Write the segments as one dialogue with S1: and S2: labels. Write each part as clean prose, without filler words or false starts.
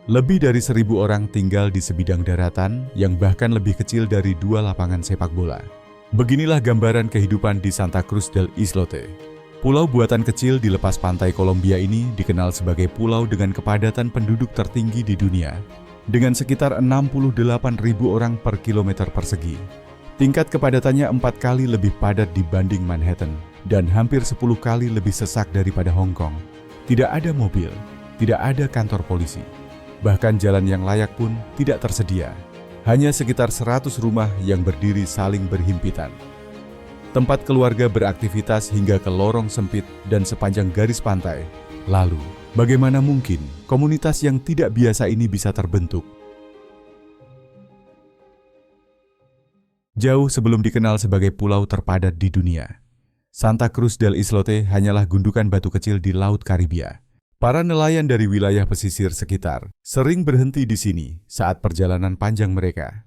S1: Lebih dari 1.000 orang tinggal di sebidang daratan yang bahkan lebih kecil dari 2 lapangan sepak bola. Beginilah gambaran kehidupan di Santa Cruz del Islote. Pulau buatan kecil di lepas pantai Kolombia ini dikenal sebagai pulau dengan kepadatan penduduk tertinggi di dunia, dengan sekitar 68.000 orang per kilometer persegi. Tingkat kepadatannya 4 kali lebih padat dibanding Manhattan, dan hampir 10 kali lebih sesak daripada Hong Kong. Tidak ada mobil, tidak ada kantor polisi. Bahkan jalan yang layak pun tidak tersedia. Hanya sekitar 100 rumah yang berdiri saling berhimpitan. Tempat keluarga beraktivitas hingga ke lorong sempit dan sepanjang garis pantai. Lalu, bagaimana mungkin komunitas yang tidak biasa ini bisa terbentuk? Jauh sebelum dikenal sebagai pulau terpadat di dunia, Santa Cruz del Islote hanyalah gundukan batu kecil di Laut Karibia. Para nelayan dari wilayah pesisir sekitar sering berhenti di sini saat perjalanan panjang mereka,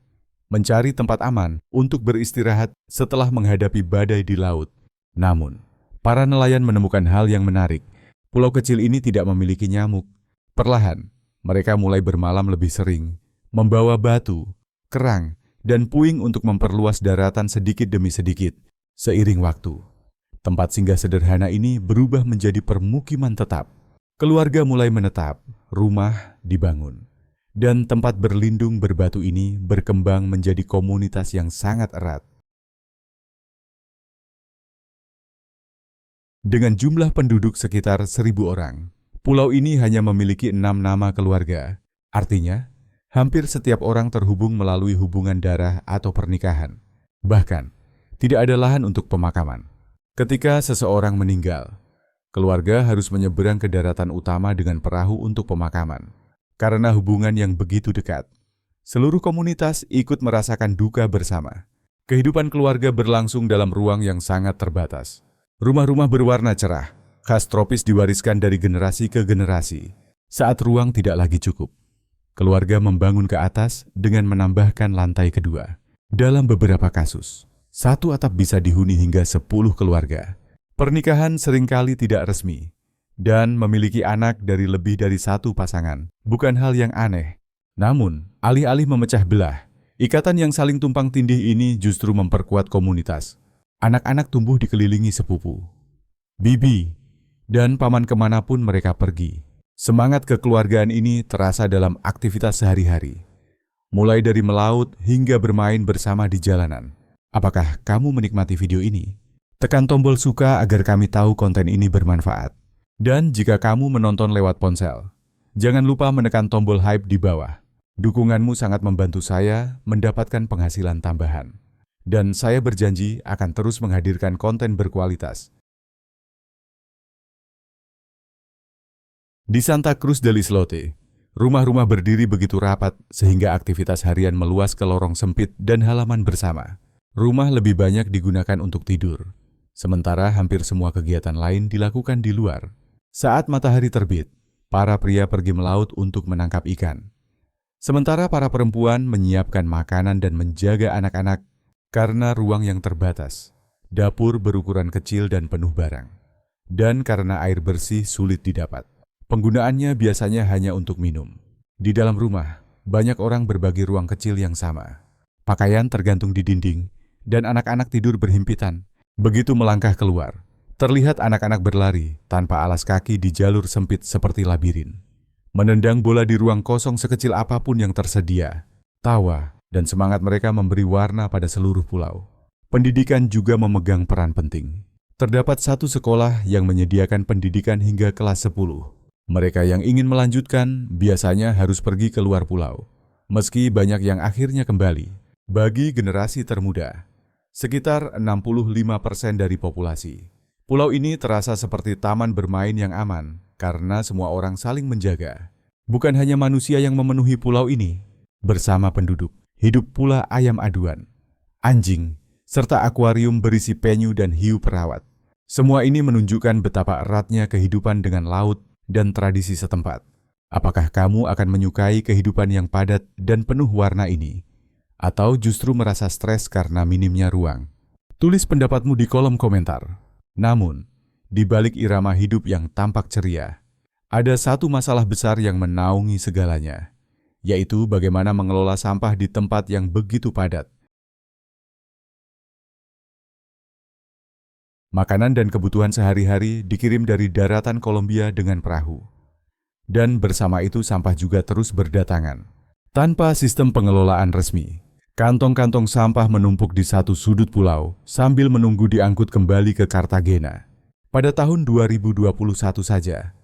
S1: mencari tempat aman untuk beristirahat setelah menghadapi badai di laut. Namun, para nelayan menemukan hal yang menarik. Pulau kecil ini tidak memiliki nyamuk. Perlahan, mereka mulai bermalam lebih sering, membawa batu, kerang, dan puing untuk memperluas daratan sedikit demi sedikit. Seiring waktu, tempat singgah sederhana ini berubah menjadi permukiman tetap. Keluarga mulai menetap, rumah dibangun, dan tempat berlindung berbatu ini berkembang menjadi komunitas yang sangat erat. Dengan jumlah penduduk sekitar 1.000 orang, pulau ini hanya memiliki 6 nama keluarga. Artinya, hampir setiap orang terhubung melalui hubungan darah atau pernikahan. Bahkan, tidak ada lahan untuk pemakaman. Ketika seseorang meninggal, keluarga harus menyeberang ke daratan utama dengan perahu untuk pemakaman. Karena hubungan yang begitu dekat, seluruh komunitas ikut merasakan duka bersama. Kehidupan keluarga berlangsung dalam ruang yang sangat terbatas. Rumah-rumah berwarna cerah, khas tropis diwariskan dari generasi ke generasi. Saat ruang tidak lagi cukup, keluarga membangun ke atas dengan menambahkan lantai kedua. Dalam beberapa kasus, satu atap bisa dihuni hingga 10 keluarga. Pernikahan seringkali tidak resmi, dan memiliki anak dari lebih dari satu pasangan bukan hal yang aneh. Namun, alih-alih memecah belah, ikatan yang saling tumpang tindih ini justru memperkuat komunitas. Anak-anak tumbuh dikelilingi sepupu, bibi, dan paman kemanapun mereka pergi. Semangat kekeluargaan ini terasa dalam aktivitas sehari-hari, mulai dari melaut hingga bermain bersama di jalanan. Apakah kamu menikmati video ini? Tekan tombol suka agar kami tahu konten ini bermanfaat. Dan jika kamu menonton lewat ponsel, jangan lupa menekan tombol hype di bawah. Dukunganmu sangat membantu saya mendapatkan penghasilan tambahan. Dan saya berjanji akan terus menghadirkan konten berkualitas. Di Santa Cruz del Islote, rumah-rumah berdiri begitu rapat sehingga aktivitas harian meluas ke lorong sempit dan halaman bersama. Rumah lebih banyak digunakan untuk tidur, sementara hampir semua kegiatan lain dilakukan di luar. Saat matahari terbit, para pria pergi melaut untuk menangkap ikan. Sementara para perempuan menyiapkan makanan dan menjaga anak-anak karena ruang yang terbatas. Dapur berukuran kecil dan penuh barang. Dan karena air bersih sulit didapat, penggunaannya biasanya hanya untuk minum. Di dalam rumah, banyak orang berbagi ruang kecil yang sama. Pakaian tergantung di dinding, dan anak-anak tidur berhimpitan. Begitu melangkah keluar, terlihat anak-anak berlari tanpa alas kaki di jalur sempit seperti labirin. Menendang bola di ruang kosong sekecil apapun yang tersedia. Tawa dan semangat mereka memberi warna pada seluruh pulau. Pendidikan juga memegang peran penting. Terdapat satu sekolah yang menyediakan pendidikan hingga kelas 10. Mereka yang ingin melanjutkan biasanya harus pergi ke luar pulau. Meski banyak yang akhirnya kembali. Bagi generasi termuda, sekitar 65% dari populasi, pulau ini terasa seperti taman bermain yang aman karena semua orang saling menjaga. Bukan hanya manusia yang memenuhi pulau ini, bersama penduduk, hidup pula ayam aduan, anjing, serta akuarium berisi penyu dan hiu perawat. Semua ini menunjukkan betapa eratnya kehidupan dengan laut dan tradisi setempat. Apakah kamu akan menyukai kehidupan yang padat dan penuh warna ini? Atau justru merasa stres karena minimnya ruang? Tulis pendapatmu di kolom komentar. Namun, di balik irama hidup yang tampak ceria, Ada satu masalah besar yang menaungi segalanya, yaitu bagaimana mengelola sampah di tempat yang begitu padat. Makanan dan kebutuhan sehari-hari dikirim dari daratan Kolombia dengan perahu. Dan bersama itu sampah juga terus berdatangan. Tanpa sistem pengelolaan resmi, kantong-kantong sampah menumpuk di satu sudut pulau sambil menunggu diangkut kembali ke Cartagena. Pada tahun 2021 saja,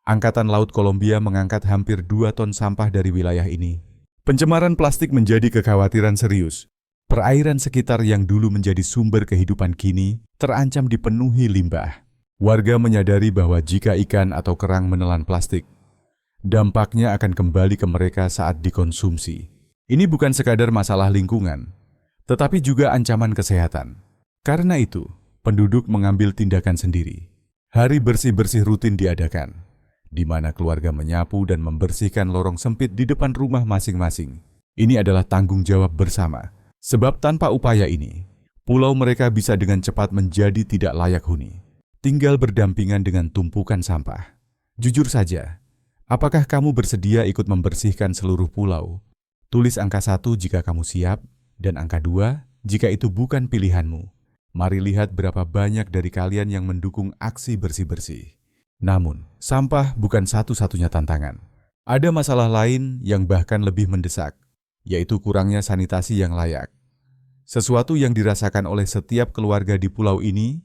S1: Angkatan Laut Kolombia mengangkat hampir 2 ton sampah dari wilayah ini. Pencemaran plastik menjadi kekhawatiran serius. Perairan sekitar yang dulu menjadi sumber kehidupan kini terancam dipenuhi limbah. Warga menyadari bahwa jika ikan atau kerang menelan plastik, dampaknya akan kembali ke mereka saat dikonsumsi. Ini bukan sekadar masalah lingkungan, tetapi juga ancaman kesehatan. Karena itu, penduduk mengambil tindakan sendiri. Hari bersih-bersih rutin diadakan, di mana keluarga menyapu dan membersihkan lorong sempit di depan rumah masing-masing. Ini adalah tanggung jawab bersama, sebab tanpa upaya ini, pulau mereka bisa dengan cepat menjadi tidak layak huni, tinggal berdampingan dengan tumpukan sampah. Jujur saja, apakah kamu bersedia ikut membersihkan seluruh pulau? Tulis angka 1 jika kamu siap, dan angka 2 jika itu bukan pilihanmu. Mari lihat berapa banyak dari kalian yang mendukung aksi bersih-bersih. Namun, sampah bukan satu-satunya tantangan. Ada masalah lain yang bahkan lebih mendesak, yaitu kurangnya sanitasi yang layak. Sesuatu yang dirasakan oleh setiap keluarga di pulau ini.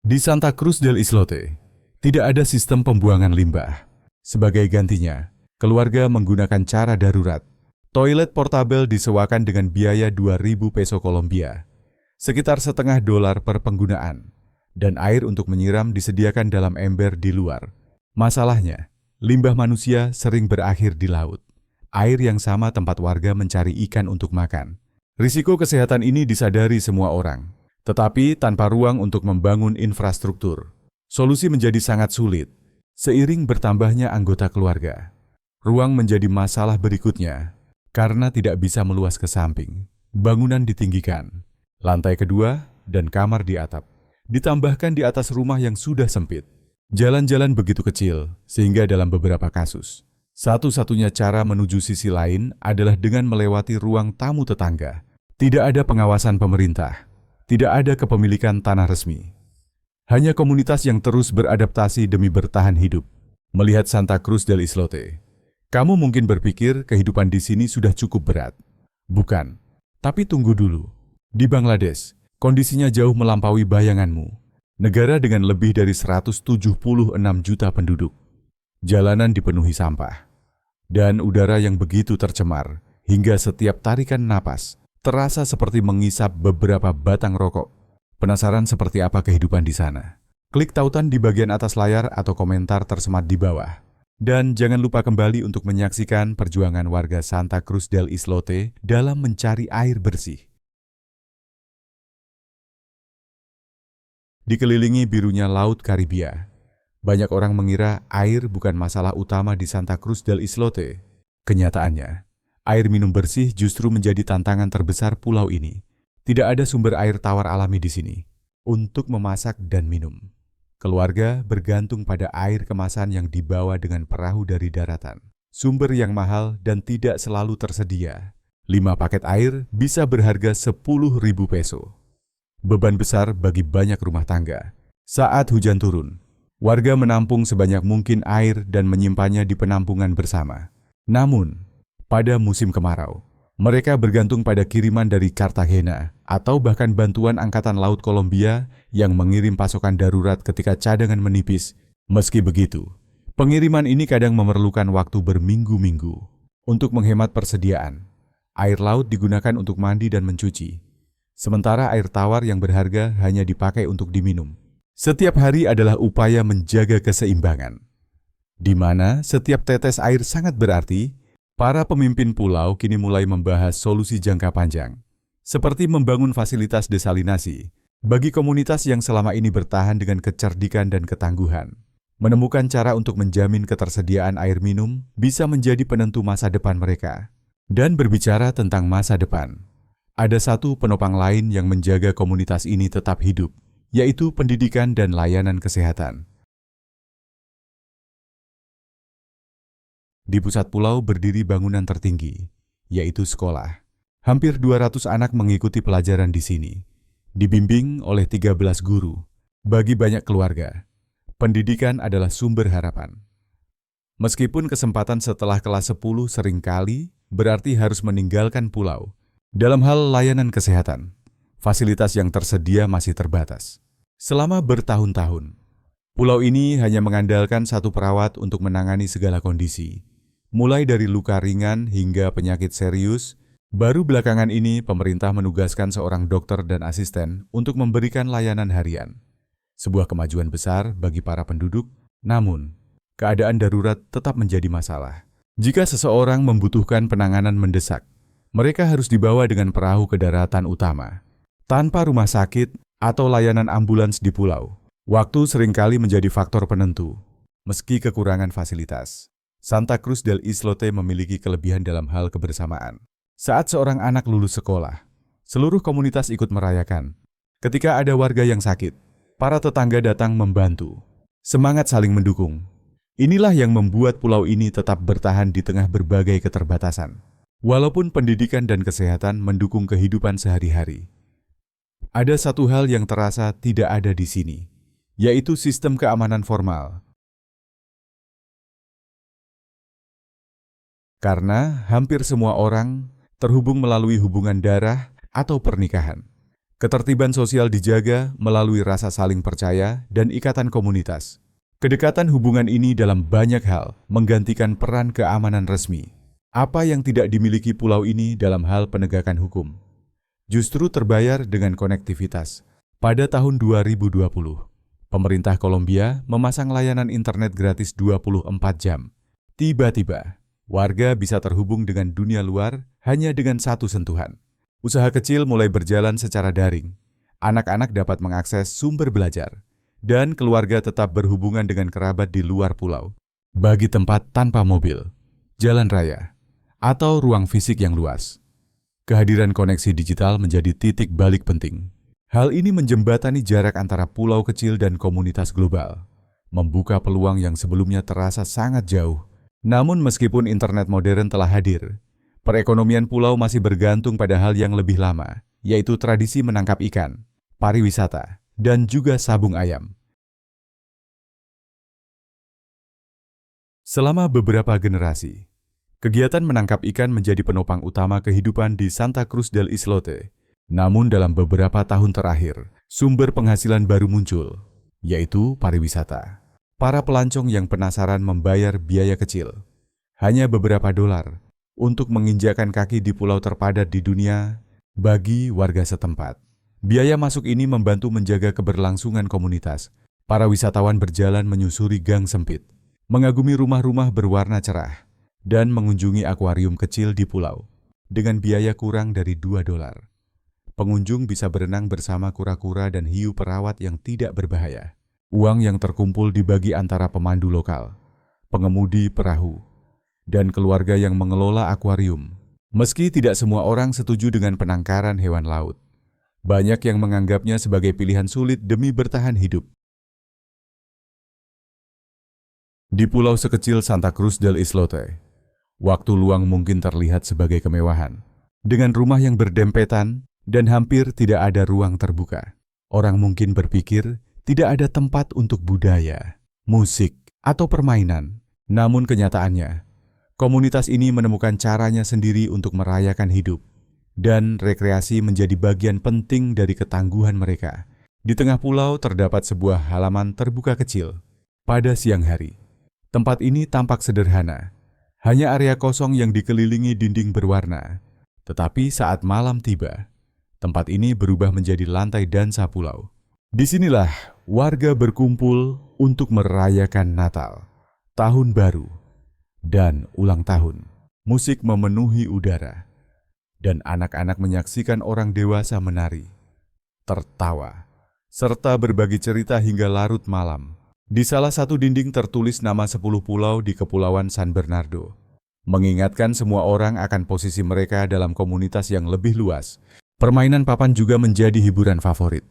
S1: Di Santa Cruz del Islote, tidak ada sistem pembuangan limbah. Sebagai gantinya, keluarga menggunakan cara darurat. Toilet portabel disewakan dengan biaya 2.000 peso Kolombia, sekitar $0,5 per penggunaan, dan air untuk menyiram disediakan dalam ember di luar. Masalahnya, limbah manusia sering berakhir di laut, air yang sama tempat warga mencari ikan untuk makan. Risiko kesehatan ini disadari semua orang, tetapi tanpa ruang untuk membangun infrastruktur, solusi menjadi sangat sulit. Seiring bertambahnya anggota keluarga, ruang menjadi masalah berikutnya karena tidak bisa meluas ke samping. Bangunan ditinggikan, lantai kedua dan kamar di atap ditambahkan di atas rumah yang sudah sempit. Jalan-jalan begitu kecil sehingga dalam beberapa kasus, satu-satunya cara menuju sisi lain adalah dengan melewati ruang tamu tetangga. Tidak ada pengawasan pemerintah, tidak ada kepemilikan tanah resmi. Hanya komunitas yang terus beradaptasi demi bertahan hidup. Melihat Santa Cruz del Islote, kamu mungkin berpikir kehidupan di sini sudah cukup berat. Bukan, tapi tunggu dulu. Di Bangladesh, kondisinya jauh melampaui bayanganmu. Negara dengan lebih dari 176 juta penduduk. Jalanan dipenuhi sampah. Dan udara yang begitu tercemar, hingga setiap tarikan napas terasa seperti mengisap beberapa batang rokok. Penasaran seperti apa kehidupan di sana? Klik tautan di bagian atas layar atau komentar tersemat di bawah. Dan jangan lupa kembali untuk menyaksikan perjuangan warga Santa Cruz del Islote dalam mencari air bersih. Dikelilingi birunya Laut Karibia, banyak orang mengira air bukan masalah utama di Santa Cruz del Islote. Kenyataannya, air minum bersih justru menjadi tantangan terbesar pulau ini. Tidak ada sumber air tawar alami di sini untuk memasak dan minum. Keluarga bergantung pada air kemasan yang dibawa dengan perahu dari daratan. Sumber yang mahal dan tidak selalu tersedia. 5 paket air bisa berharga 10.000 peso. Beban besar bagi banyak rumah tangga. Saat hujan turun, warga menampung sebanyak mungkin air dan menyimpannya di penampungan bersama. Namun, pada musim kemarau, mereka bergantung pada kiriman dari Cartagena atau bahkan bantuan Angkatan Laut Kolombia yang mengirim pasokan darurat ketika cadangan menipis. Meski begitu, pengiriman ini kadang memerlukan waktu berminggu-minggu. Untuk menghemat persediaan, air laut digunakan untuk mandi dan mencuci, sementara air tawar yang berharga hanya dipakai untuk diminum. Setiap hari adalah upaya menjaga keseimbangan, di mana setiap tetes air sangat berarti. Para pemimpin pulau kini mulai membahas solusi jangka panjang, seperti membangun fasilitas desalinasi bagi komunitas yang selama ini bertahan dengan kecerdikan dan ketangguhan. Menemukan cara untuk menjamin ketersediaan air minum bisa menjadi penentu masa depan mereka. Dan berbicara tentang masa depan, ada satu penopang lain yang menjaga komunitas ini tetap hidup, yaitu pendidikan dan layanan kesehatan. Di pusat pulau berdiri bangunan tertinggi, yaitu sekolah. Hampir 200 anak mengikuti pelajaran di sini, dibimbing oleh 13 guru. Bagi banyak keluarga, pendidikan adalah sumber harapan. Meskipun kesempatan setelah kelas 10 seringkali berarti harus meninggalkan pulau. Dalam hal layanan kesehatan, fasilitas yang tersedia masih terbatas. Selama bertahun-tahun, pulau ini hanya mengandalkan satu perawat untuk menangani segala kondisi. Mulai dari luka ringan hingga penyakit serius, baru belakangan ini pemerintah menugaskan seorang dokter dan asisten untuk memberikan layanan harian. Sebuah kemajuan besar bagi para penduduk, namun keadaan darurat tetap menjadi masalah. Jika seseorang membutuhkan penanganan mendesak, mereka harus dibawa dengan perahu ke daratan utama. Tanpa rumah sakit atau layanan ambulans di pulau, waktu seringkali menjadi faktor penentu. Meski kekurangan fasilitas, Santa Cruz del Islote memiliki kelebihan dalam hal kebersamaan. Saat seorang anak lulus sekolah, seluruh komunitas ikut merayakan. Ketika ada warga yang sakit, para tetangga datang membantu. Semangat saling mendukung. Inilah yang membuat pulau ini tetap bertahan di tengah berbagai keterbatasan. Walaupun pendidikan dan kesehatan mendukung kehidupan sehari-hari, ada satu hal yang terasa tidak ada di sini, yaitu sistem keamanan formal. Karena hampir semua orang terhubung melalui hubungan darah atau pernikahan. Ketertiban sosial dijaga melalui rasa saling percaya dan ikatan komunitas. Kedekatan hubungan ini dalam banyak hal menggantikan peran keamanan resmi. Apa yang tidak dimiliki pulau ini dalam hal penegakan hukum, justru terbayar dengan konektivitas. Pada tahun 2020, pemerintah Kolombia memasang layanan internet gratis 24 jam. Tiba-tiba, warga bisa terhubung dengan dunia luar hanya dengan satu sentuhan. Usaha kecil mulai berjalan secara daring. Anak-anak dapat mengakses sumber belajar, dan keluarga tetap berhubungan dengan kerabat di luar pulau. Bagi tempat tanpa mobil, jalan raya, atau ruang fisik yang luas, kehadiran koneksi digital menjadi titik balik penting. Hal ini menjembatani jarak antara pulau kecil dan komunitas global, membuka peluang yang sebelumnya terasa sangat jauh. Namun meskipun internet modern telah hadir, perekonomian pulau masih bergantung pada hal yang lebih lama, yaitu tradisi menangkap ikan, pariwisata, dan juga sabung ayam. Selama beberapa generasi, kegiatan menangkap ikan menjadi penopang utama kehidupan di Santa Cruz del Islote. Namun dalam beberapa tahun terakhir, sumber penghasilan baru muncul, yaitu pariwisata. Para pelancong yang penasaran membayar biaya kecil, hanya beberapa dolar, untuk menginjakan kaki di pulau terpadat di dunia bagi warga setempat. Biaya masuk ini membantu menjaga keberlangsungan komunitas. Para wisatawan berjalan menyusuri gang sempit, mengagumi rumah-rumah berwarna cerah, dan mengunjungi akuarium kecil di pulau. Dengan biaya kurang dari 2 dolar, pengunjung bisa berenang bersama kura-kura dan hiu perawat yang tidak berbahaya. Uang yang terkumpul dibagi antara pemandu lokal, pengemudi perahu, dan keluarga yang mengelola akuarium. Meski tidak semua orang setuju dengan penangkaran hewan laut, banyak yang menganggapnya sebagai pilihan sulit demi bertahan hidup. Di pulau sekecil Santa Cruz del Islote, waktu luang mungkin terlihat sebagai kemewahan. Dengan rumah yang berdempetan dan hampir tidak ada ruang terbuka, orang mungkin berpikir tidak ada tempat untuk budaya, musik, atau permainan. Namun kenyataannya, komunitas ini menemukan caranya sendiri untuk merayakan hidup, dan rekreasi menjadi bagian penting dari ketangguhan mereka. Di tengah pulau terdapat sebuah halaman terbuka kecil. Pada siang hari, tempat ini tampak sederhana, hanya area kosong yang dikelilingi dinding berwarna. Tetapi saat malam tiba, tempat ini berubah menjadi lantai dansa pulau. Disinilah warga berkumpul untuk merayakan Natal, Tahun Baru, dan ulang tahun. Musik memenuhi udara, dan anak-anak menyaksikan orang dewasa menari, tertawa, serta berbagi cerita hingga larut malam. Di salah satu dinding tertulis nama 10 pulau di Kepulauan San Bernardo, mengingatkan semua orang akan posisi mereka dalam komunitas yang lebih luas. Permainan papan juga menjadi hiburan favorit.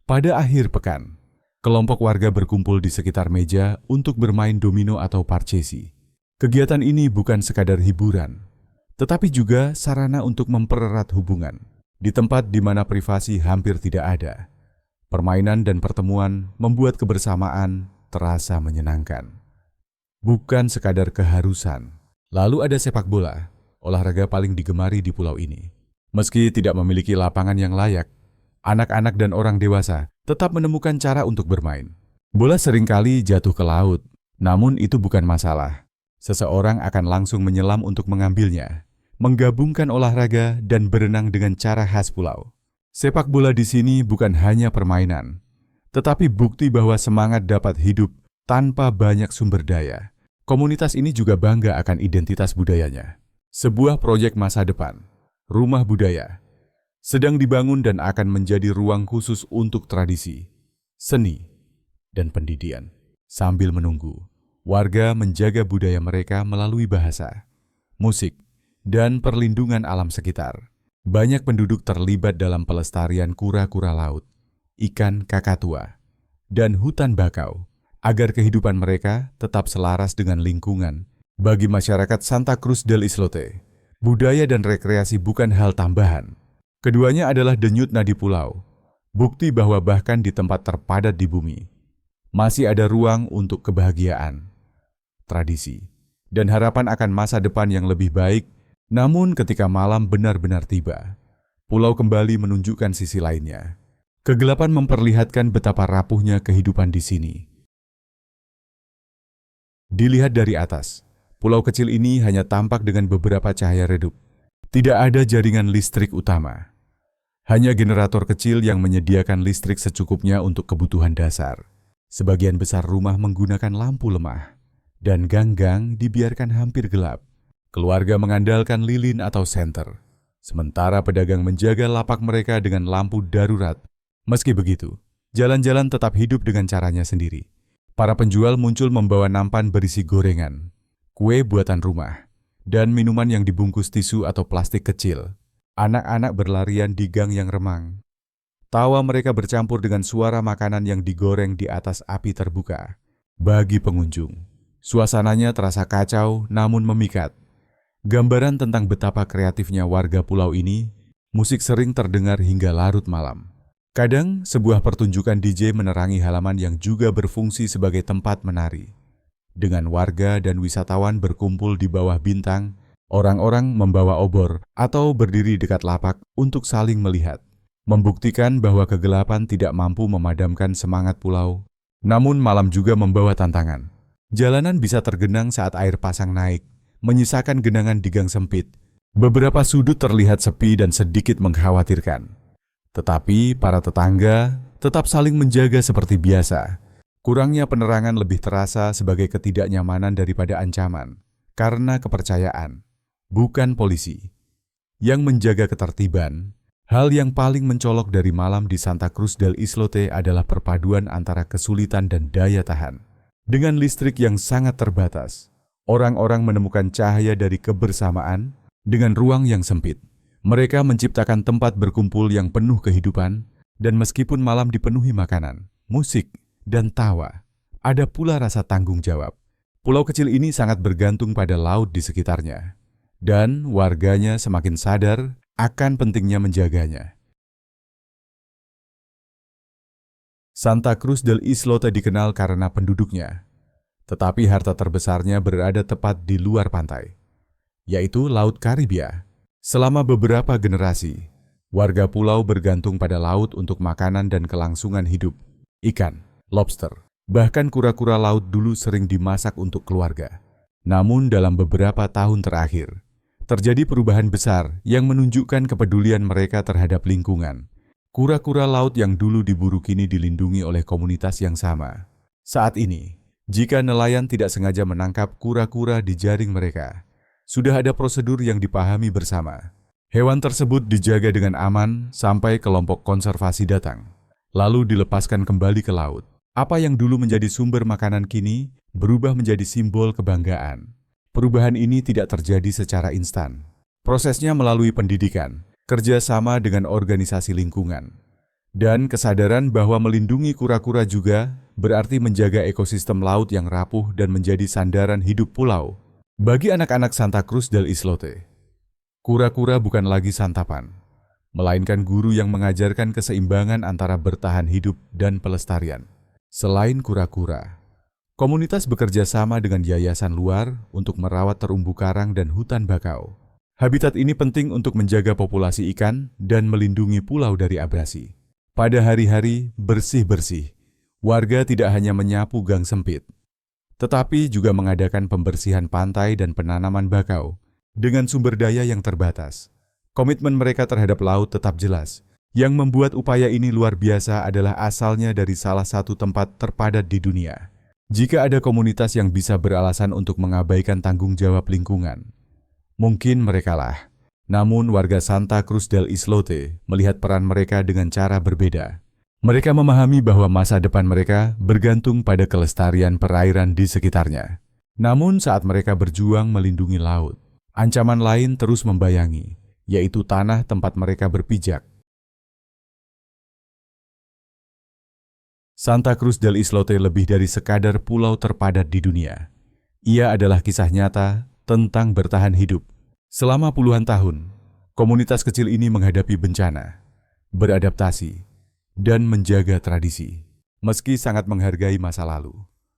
S1: Pada akhir pekan, kelompok warga berkumpul di sekitar meja untuk bermain domino atau parchesi. Kegiatan ini bukan sekadar hiburan, tetapi juga sarana untuk mempererat hubungan. Di tempat di mana privasi hampir tidak ada, permainan dan pertemuan membuat kebersamaan terasa menyenangkan. Bukan sekadar keharusan. Lalu ada sepak bola, olahraga paling digemari di pulau ini. Meski tidak memiliki lapangan yang layak, anak-anak dan orang dewasa tetap menemukan cara untuk bermain. Bola seringkali jatuh ke laut, namun itu bukan masalah. Seseorang akan langsung menyelam untuk mengambilnya, menggabungkan olahraga dan berenang dengan cara khas pulau. Sepak bola di sini bukan hanya permainan, tetapi bukti bahwa semangat dapat hidup tanpa banyak sumber daya. Komunitas ini juga bangga akan identitas budayanya. Sebuah proyek masa depan, rumah budaya, sedang dibangun dan akan menjadi ruang khusus untuk tradisi, seni, dan pendidikan. Sambil menunggu, warga menjaga budaya mereka melalui bahasa, musik, dan perlindungan alam sekitar. Banyak penduduk terlibat dalam pelestarian kura-kura laut, ikan kakatua, dan hutan bakau, agar kehidupan mereka tetap selaras dengan lingkungan. Bagi masyarakat Santa Cruz del Islote, budaya dan rekreasi bukan hal tambahan. Keduanya adalah denyut nadi pulau, bukti bahwa bahkan di tempat terpadat di bumi, masih ada ruang untuk kebahagiaan, tradisi, dan harapan akan masa depan yang lebih baik. Namun ketika malam benar-benar tiba, pulau kembali menunjukkan sisi lainnya. Kegelapan memperlihatkan betapa rapuhnya kehidupan di sini. Dilihat dari atas, pulau kecil ini hanya tampak dengan beberapa cahaya redup. Tidak ada jaringan listrik utama. Hanya generator kecil yang menyediakan listrik secukupnya untuk kebutuhan dasar. Sebagian besar rumah menggunakan lampu lemah, dan gang-gang dibiarkan hampir gelap. Keluarga mengandalkan lilin atau senter, sementara pedagang menjaga lapak mereka dengan lampu darurat. Meski begitu, jalan-jalan tetap hidup dengan caranya sendiri. Para penjual muncul membawa nampan berisi gorengan, kue buatan rumah, dan minuman yang dibungkus tisu atau plastik kecil. Anak-anak berlarian di gang yang remang. Tawa mereka bercampur dengan suara makanan yang digoreng di atas api terbuka. Bagi pengunjung, suasananya terasa kacau namun memikat. Gambaran tentang betapa kreatifnya warga pulau ini, musik sering terdengar hingga larut malam. Kadang, sebuah pertunjukan DJ menerangi halaman yang juga berfungsi sebagai tempat menari. Dengan warga dan wisatawan berkumpul di bawah bintang, orang-orang membawa obor atau berdiri dekat lapak untuk saling melihat, membuktikan bahwa kegelapan tidak mampu memadamkan semangat pulau. Namun malam juga membawa tantangan. Jalanan bisa tergenang saat air pasang naik, menyisakan genangan di gang sempit. Beberapa sudut terlihat sepi dan sedikit mengkhawatirkan. Tetapi para tetangga tetap saling menjaga seperti biasa. Kurangnya penerangan lebih terasa sebagai ketidaknyamanan daripada ancaman, karena kepercayaan, bukan polisi, yang menjaga ketertiban. Hal yang paling mencolok dari malam di Santa Cruz del Islote adalah perpaduan antara kesulitan dan daya tahan. Dengan listrik yang sangat terbatas, orang-orang menemukan cahaya dari kebersamaan. Dengan ruang yang sempit, mereka menciptakan tempat berkumpul yang penuh kehidupan, dan meskipun malam dipenuhi makanan, musik, dan tawa, ada pula rasa tanggung jawab. Pulau kecil ini sangat bergantung pada laut di sekitarnya, dan warganya semakin sadar akan pentingnya menjaganya. Santa Cruz del Islote dikenal karena penduduknya, tetapi harta terbesarnya berada tepat di luar pantai, yaitu Laut Karibia. Selama beberapa generasi, warga pulau bergantung pada laut untuk makanan dan kelangsungan hidup. Ikan, lobster, bahkan kura-kura laut dulu sering dimasak untuk keluarga. Namun dalam beberapa tahun terakhir, terjadi perubahan besar yang menunjukkan kepedulian mereka terhadap lingkungan. Kura-kura laut yang dulu diburu kini dilindungi oleh komunitas yang sama. Saat ini, jika nelayan tidak sengaja menangkap kura-kura di jaring mereka, sudah ada prosedur yang dipahami bersama. Hewan tersebut dijaga dengan aman sampai kelompok konservasi datang, lalu dilepaskan kembali ke laut. Apa yang dulu menjadi sumber makanan kini berubah menjadi simbol kebanggaan. Perubahan ini tidak terjadi secara instan. Prosesnya melalui pendidikan, kerjasama dengan organisasi lingkungan, Dan kesadaran bahwa melindungi kura-kura juga berarti menjaga ekosistem laut yang rapuh dan menjadi sandaran hidup pulau. Bagi anak-anak Santa Cruz del Islote, kura-kura bukan lagi santapan, melainkan guru yang mengajarkan keseimbangan antara bertahan hidup dan pelestarian. Selain kura-kura, komunitas bekerja sama dengan yayasan luar untuk merawat terumbu karang dan hutan bakau. Habitat ini penting untuk menjaga populasi ikan dan melindungi pulau dari abrasi. Pada hari-hari bersih-bersih, warga tidak hanya menyapu gang sempit, tetapi juga mengadakan pembersihan pantai dan penanaman bakau dengan sumber daya yang terbatas. Komitmen mereka terhadap laut tetap jelas. Yang membuat upaya ini luar biasa adalah asalnya dari salah satu tempat terpadat di dunia. Jika ada komunitas yang bisa beralasan untuk mengabaikan tanggung jawab lingkungan, mungkin merekalah. Namun warga Santa Cruz del Islote melihat peran mereka dengan cara berbeda. Mereka memahami bahwa masa depan mereka bergantung pada kelestarian perairan di sekitarnya. Namun saat mereka berjuang melindungi laut, ancaman lain terus membayangi, yaitu tanah tempat mereka berpijak. Santa Cruz del Islote lebih dari sekadar pulau terpadat di dunia. Ia adalah kisah nyata tentang bertahan hidup. Selama puluhan tahun, komunitas kecil ini menghadapi bencana, beradaptasi, dan menjaga tradisi. Meski sangat menghargai masa lalu,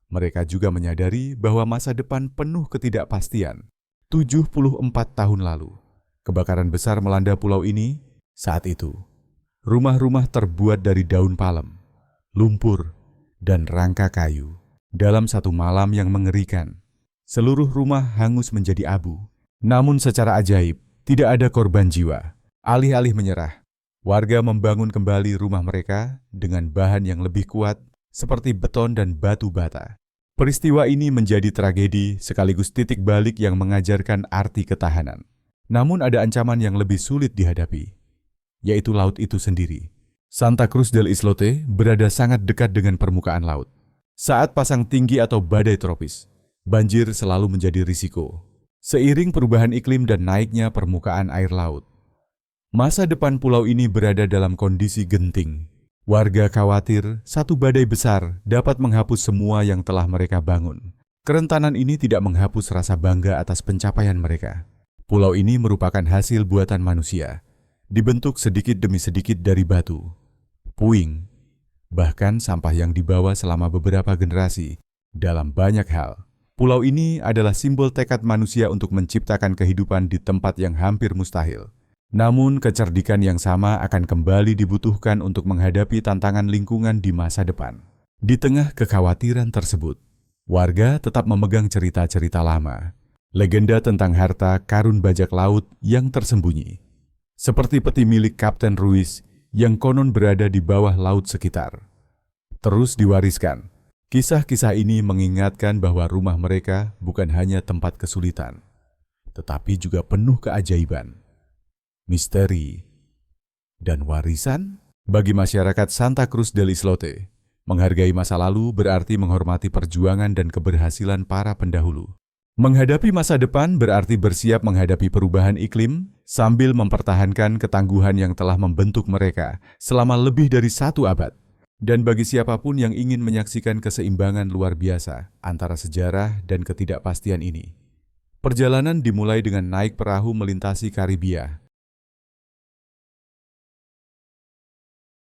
S1: mereka juga menyadari bahwa masa depan penuh ketidakpastian. 74 tahun lalu, kebakaran besar melanda pulau ini. Saat itu, rumah-rumah terbuat dari daun palem, lumpur, dan rangka kayu. Dalam satu malam yang mengerikan, seluruh rumah hangus menjadi abu. Namun secara ajaib, tidak ada korban jiwa. Alih-alih menyerah, warga membangun kembali rumah mereka dengan bahan yang lebih kuat seperti beton dan batu bata. Peristiwa ini menjadi tragedi sekaligus titik balik yang mengajarkan arti ketahanan. Namun ada ancaman yang lebih sulit dihadapi, yaitu laut itu sendiri. Santa Cruz del Islote berada sangat dekat dengan permukaan laut. Saat pasang tinggi atau badai tropis, banjir selalu menjadi risiko. Seiring perubahan iklim dan naiknya permukaan air laut, masa depan pulau ini berada dalam kondisi genting. Warga khawatir satu badai besar dapat menghapus semua yang telah mereka bangun. Kerentanan ini tidak menghapus rasa bangga atas pencapaian mereka. Pulau ini merupakan hasil buatan manusia, dibentuk sedikit demi sedikit dari batu, puing, bahkan sampah yang dibawa selama beberapa generasi. Dalam banyak hal, pulau ini adalah simbol tekad manusia untuk menciptakan kehidupan di tempat yang hampir mustahil. Namun, kecerdikan yang sama akan kembali dibutuhkan untuk menghadapi tantangan lingkungan di masa depan. Di tengah kekhawatiran tersebut, warga tetap memegang cerita-cerita lama, legenda tentang harta karun bajak laut yang tersembunyi, seperti peti milik Kapten Ruiz yang konon berada di bawah laut sekitar. Terus diwariskan. Kisah-kisah ini mengingatkan bahwa rumah mereka bukan hanya tempat kesulitan, tetapi juga penuh keajaiban, misteri, dan warisan. Bagi masyarakat Santa Cruz del Islote, menghargai masa lalu berarti menghormati perjuangan dan keberhasilan para pendahulu. Menghadapi masa depan berarti bersiap menghadapi perubahan iklim sambil mempertahankan ketangguhan yang telah membentuk mereka selama lebih dari 1 abad. Dan bagi siapapun yang ingin menyaksikan keseimbangan luar biasa antara sejarah dan ketidakpastian ini, perjalanan dimulai dengan naik perahu melintasi Karibia.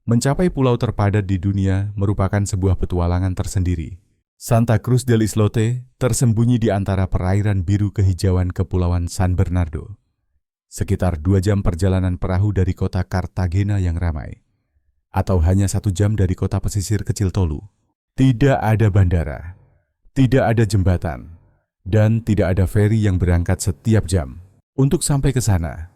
S1: Mencapai pulau terpadat di dunia merupakan sebuah petualangan tersendiri. Santa Cruz del Islote tersembunyi di antara perairan biru kehijauan Kepulauan San Bernardo. Sekitar 2 jam perjalanan perahu dari kota Cartagena yang ramai, atau hanya 1 jam dari kota pesisir kecil Tolu. Tidak ada bandara, tidak ada jembatan, dan tidak ada feri yang berangkat setiap jam. Untuk sampai ke sana,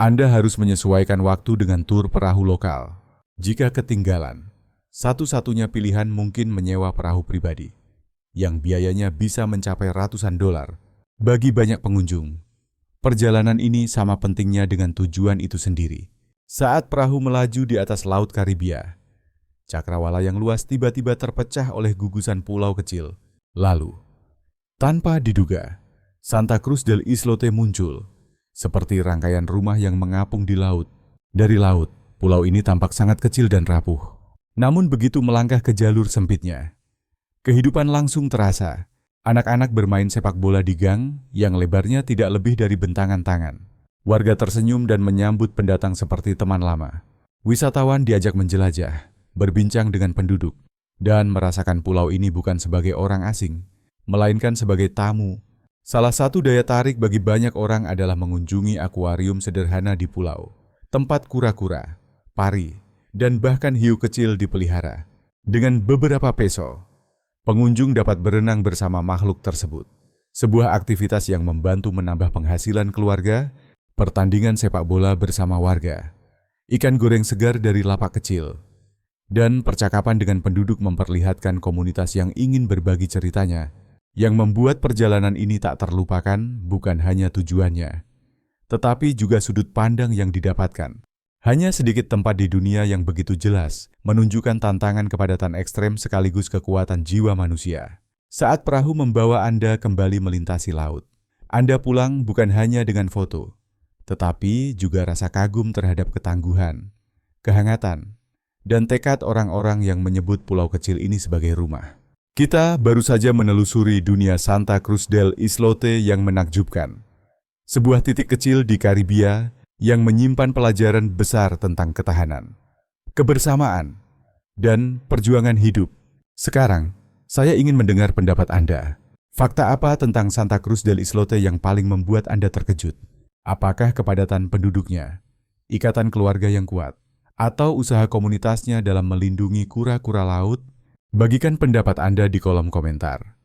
S1: Anda harus menyesuaikan waktu dengan tur perahu lokal. Jika ketinggalan, satu-satunya pilihan mungkin menyewa perahu pribadi, yang biayanya bisa mencapai ratusan dolar. Bagi banyak pengunjung, perjalanan ini sama pentingnya dengan tujuan itu sendiri. Saat perahu melaju di atas Laut Karibia, cakrawala yang luas tiba-tiba terpecah oleh gugusan pulau kecil. Lalu, tanpa diduga, Santa Cruz del Islote muncul, seperti rangkaian rumah yang mengapung di laut. Dari laut, Pulau ini tampak sangat kecil dan rapuh. Namun begitu melangkah ke jalur sempitnya, kehidupan langsung terasa. Anak-anak bermain sepak bola di gang yang lebarnya tidak lebih dari bentangan tangan. Warga tersenyum dan menyambut pendatang seperti teman lama. Wisatawan diajak menjelajah, berbincang dengan penduduk, dan merasakan pulau ini bukan sebagai orang asing, melainkan sebagai tamu. Salah satu daya tarik bagi banyak orang adalah mengunjungi akuarium sederhana di pulau. Tempat kura-kura, pari, dan bahkan hiu kecil dipelihara. Dengan beberapa peso, pengunjung dapat berenang bersama makhluk tersebut. Sebuah aktivitas yang membantu menambah penghasilan keluarga, pertandingan sepak bola bersama warga, ikan goreng segar dari lapak kecil, dan percakapan dengan penduduk memperlihatkan komunitas yang ingin berbagi ceritanya. Yang membuat perjalanan ini tak terlupakan bukan hanya tujuannya, tetapi juga sudut pandang yang didapatkan. Hanya sedikit tempat di dunia yang begitu jelas menunjukkan tantangan kepadatan ekstrem sekaligus kekuatan jiwa manusia. Saat perahu membawa Anda kembali melintasi laut, Anda pulang bukan hanya dengan foto, tetapi juga rasa kagum terhadap ketangguhan, kehangatan, dan tekad orang-orang yang menyebut pulau kecil ini sebagai rumah. Kita baru saja menelusuri dunia Santa Cruz del Islote yang menakjubkan. Sebuah titik kecil di Karibia yang menyimpan pelajaran besar tentang ketahanan, kebersamaan, dan perjuangan hidup. Sekarang, saya ingin mendengar pendapat Anda. Fakta apa tentang Santa Cruz del Islote yang paling membuat Anda terkejut? Apakah kepadatan penduduknya, ikatan keluarga yang kuat, atau usaha komunitasnya dalam melindungi kura-kura laut? Bagikan pendapat Anda di kolom komentar.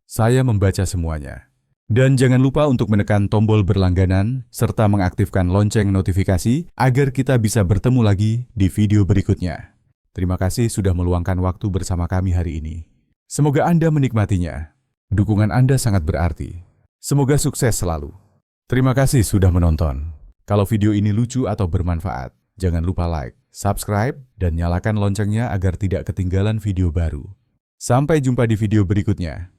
S1: Saya membaca semuanya. Dan jangan lupa untuk menekan tombol berlangganan serta mengaktifkan lonceng notifikasi agar kita bisa bertemu lagi di video berikutnya. Terima kasih sudah meluangkan waktu bersama kami hari ini. Semoga Anda menikmatinya. Dukungan Anda sangat berarti. Semoga sukses selalu. Terima kasih sudah menonton. Kalau video ini lucu atau bermanfaat, jangan lupa like, subscribe, dan nyalakan loncengnya agar tidak ketinggalan video baru. Sampai jumpa di video berikutnya.